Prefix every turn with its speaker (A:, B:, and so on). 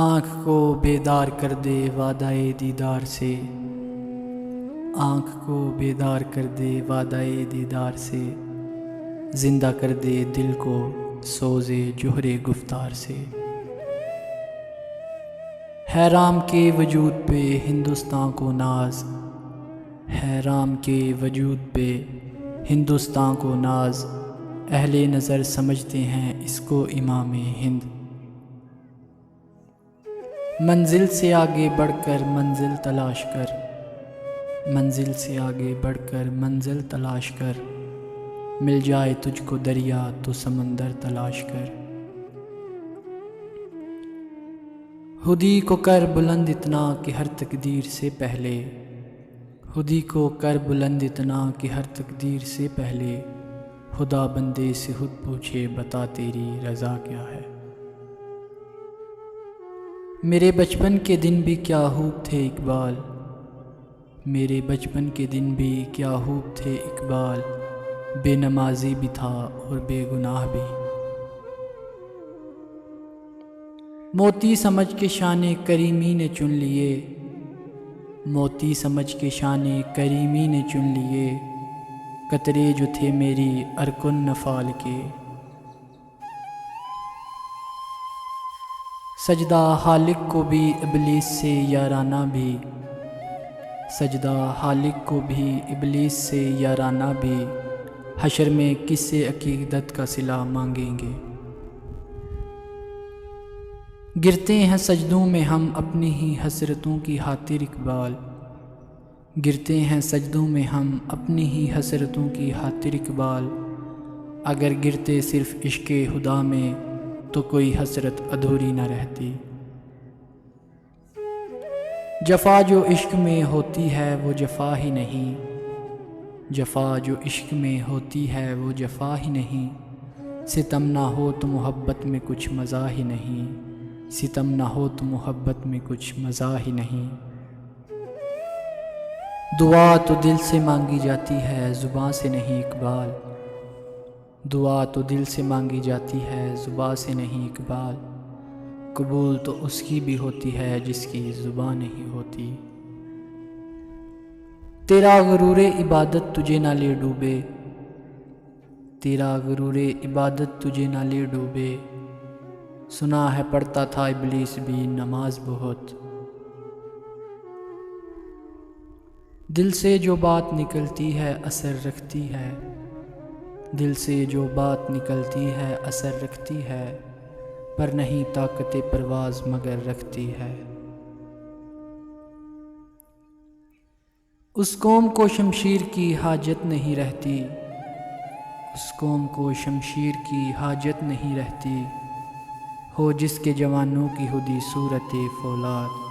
A: آنکھ کو بیدار کر دے وعدہ دیدار سے، آنکھ کو بیدار کر دے وعدہ دیدار سے، زندہ کر دے دل کو سوزے جوہر گفتار سے۔ ہے رام کے وجود پہ ہندوستاں کو ناز، ہے رام کے وجود پہ ہندوستاں کو ناز، اہل نظر سمجھتے ہیں اس کو امام ہند۔ منزل سے آگے بڑھ کر منزل تلاش کر، منزل سے آگے بڑھ کر منزل تلاش کر، مل جائے تجھ کو دریا تو سمندر تلاش کر۔ خودی کو کر بلند اتنا کہ ہر تقدیر سے پہلے، خودی کو کر بلند اتنا کہ ہر تقدیر سے پہلے، خدا بندے سے خود پوچھے بتا تیری رضا کیا ہے۔ میرے بچپن کے دن بھی کیا خوب تھے اقبال، میرے بچپن کے دن بھی کیا خوب تھے اقبال، بے نمازی بھی تھا اور بے گناہ بھی۔ موتی سمجھ کے شان کریمی نے چن لیے، موتی سمجھ کے شان کریمی نے چن لیے، قطرے جو تھے میری ارکن نفال کے۔ سجدہ خالق کو بھی ابلیس سے یارانہ بھی، سجدہ خالق کو بھی ابلیس سے یارانہ بھی، حشر میں کس سے عقیدت کا صلہ مانگیں گے۔ گرتے ہیں سجدوں میں ہم اپنی ہی حسرتوں کی خاطر اقبال، گرتے ہیں سجدوں میں ہم اپنی ہی حسرتوں کی خاطر اقبال، اگر گرتے صرف عشق خدا میں تو کوئی حسرت ادھوری نہ رہتی۔ جفا جو عشق میں ہوتی ہے وہ جفا ہی نہیں، جفا جو عشق میں ہوتی ہے وہ جفا ہی نہیں، ستم نہ ہو تو محبت میں کچھ مزہ ہی نہیں، ستم نہ ہو تو محبت میں کچھ مزہ ہی نہیں۔ دعا تو دل سے مانگی جاتی ہے زباں سے نہیں اقبال، دعا تو دل سے مانگی جاتی ہے زباں سے نہیں اقبال، قبول تو اس کی بھی ہوتی ہے جس کی زباں نہیں ہوتی۔ تیرا غرور عبادت تجھے نہ لے ڈوبے، تیرا غرور عبادت تجھے نہ لے ڈوبے، سنا ہے پڑھتا تھا ابلیس بھی نماز بہت۔ دل سے جو بات نکلتی ہے اثر رکھتی ہے، دل سے جو بات نکلتی ہے اثر رکھتی ہے، پر نہیں طاقت پرواز مگر رکھتی ہے۔ اس قوم کو شمشیر کی حاجت نہیں رہتی، اس قوم کو شمشیر کی حاجت نہیں رہتی، ہو جس کے جوانوں کی خودی صورت فولاد۔